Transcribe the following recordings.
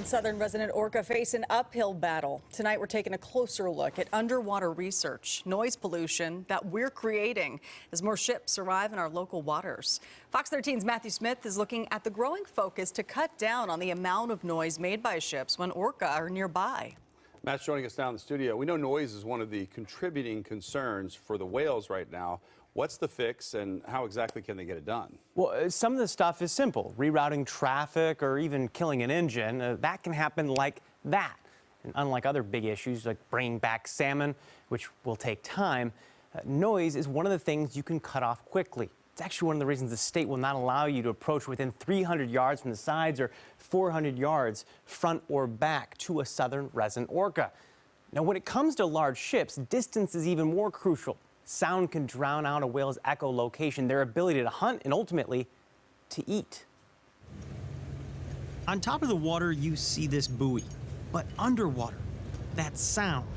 and southern resident orca face an uphill battle. Tonight, we're taking a closer look at underwater research, noise pollution that we're creating as more ships arrive in our local waters. Fox 13's Matthew Smith is looking at the growing focus to cut down on the amount of noise made by ships when orca are nearby. Matt's joining us now in the studio. We know noise is one of the contributing concerns for the whales right now. What's the fix and how exactly can they get it done? Well, some of the stuff is simple. Rerouting traffic or even killing an engine, that can happen like that. And unlike other big issues like bringing back salmon, which will take time, noise is one of the things you can cut off quickly. It's actually one of the reasons the state will not allow you to approach within 300 yards from the sides or 400 yards front or back to a southern resident orca. Now, when it comes to large ships, distance is even more crucial. Sound can drown out a whale's echolocation, their ability to hunt, and ultimately to eat. On top of the water, you see this buoy. But underwater, that sound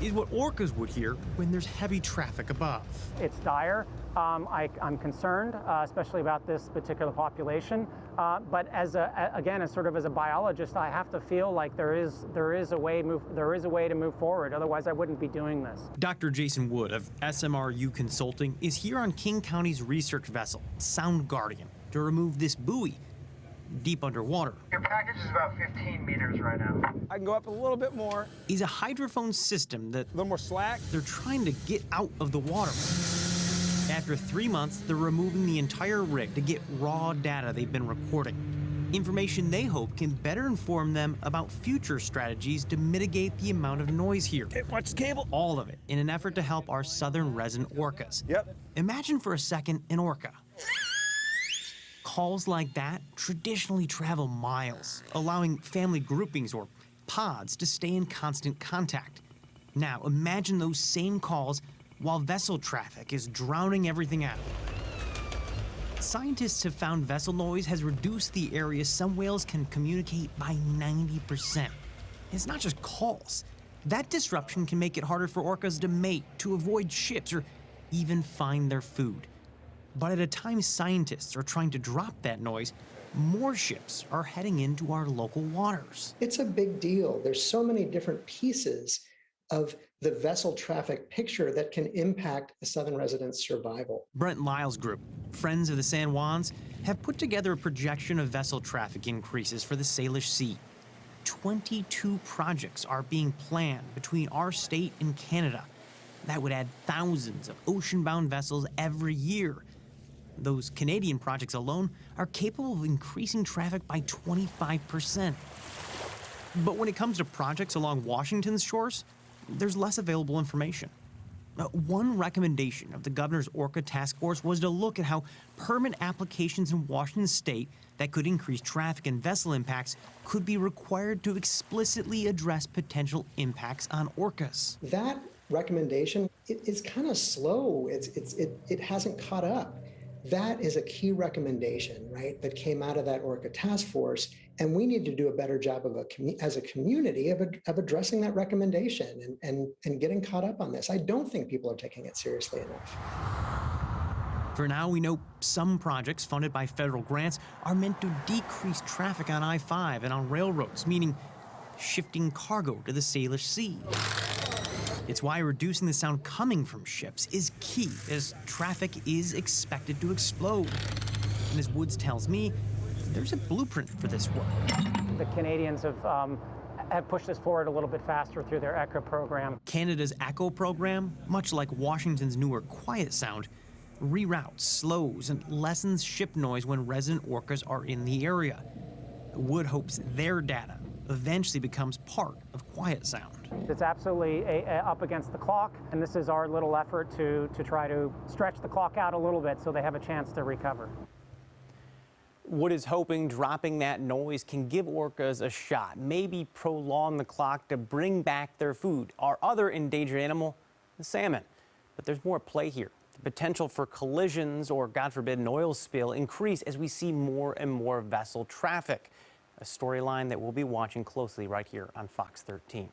is what orcas would hear when there's heavy traffic above. It's dire. I'm concerned, especially about this particular population. But as a biologist, I have to feel like there is a way to move forward. Otherwise, I wouldn't be doing this. Dr. Jason Wood of SMRU Consulting is here on King County's research vessel, Sound Guardian, to remove this buoy deep underwater. Your package is about 15 meters right now. I can go up a little bit more. Is a hydrophone system that A little more slack. they're trying to get out of the water. After 3 months, they're removing the entire rig to get raw data they've been recording. Information they hope can better inform them about future strategies to mitigate the amount of noise here. Okay, watch the cable. All of it in an effort to help our southern resident orcas. Yep. Imagine for a second an orca. Calls like that traditionally travel miles, allowing family groupings or pods to stay in constant contact. Now, imagine those same calls while vessel traffic is drowning everything out. Scientists have found vessel noise has reduced the area some whales can communicate by 90%. It's not just calls. That disruption can make it harder for orcas to mate, to avoid ships, or even find their food. But at a time scientists are trying to drop that noise, more ships are heading into our local waters. It's a big deal. There's so many different pieces of the vessel traffic picture that can impact a southern resident's survival. Brent Lyle's group, Friends of the San Juans, have put together a projection of vessel traffic increases for the Salish Sea. 22 projects are being planned between our state and Canada. That would add thousands of ocean-bound vessels every year. Those Canadian projects alone are capable of increasing traffic by 25%. But when it comes to projects along Washington's shores, there's less available information. One recommendation of the governor's Orca task force was to look at how permit applications in Washington state that could increase traffic and vessel impacts could be required to explicitly address potential impacts on orcas. That recommendation is kind of slow. It hasn't caught up. That is a key recommendation, right, that came out of that Orca task force, and we need to do a better job as a community of addressing that recommendation and getting caught up on this. I don't think people are taking it seriously enough. For now, we know some projects funded by federal grants are meant to decrease traffic on I-5 and on railroads, meaning shifting cargo to the Salish Sea. It's why reducing the sound coming from ships is key, as traffic is expected to explode. And as Woods tells me, there's a blueprint for this work. The Canadians have pushed this forward a little bit faster through their ECHO program. Canada's ECHO program, much like Washington's newer Quiet Sound, reroutes, slows, and lessens ship noise when resident orcas are in the area. Wood hopes their data eventually becomes part of Quiet Sound. It's absolutely up against the clock, and this is our little effort to try to stretch the clock out a little bit so they have a chance to recover. Wood is hoping dropping that noise can give orcas a shot, maybe prolong the clock to bring back their food. Our other endangered animal, the salmon. But there's more at play here. The potential for collisions or, God forbid, an oil spill increase as we see more and more vessel traffic. A storyline that we'll be watching closely right here on Fox 13.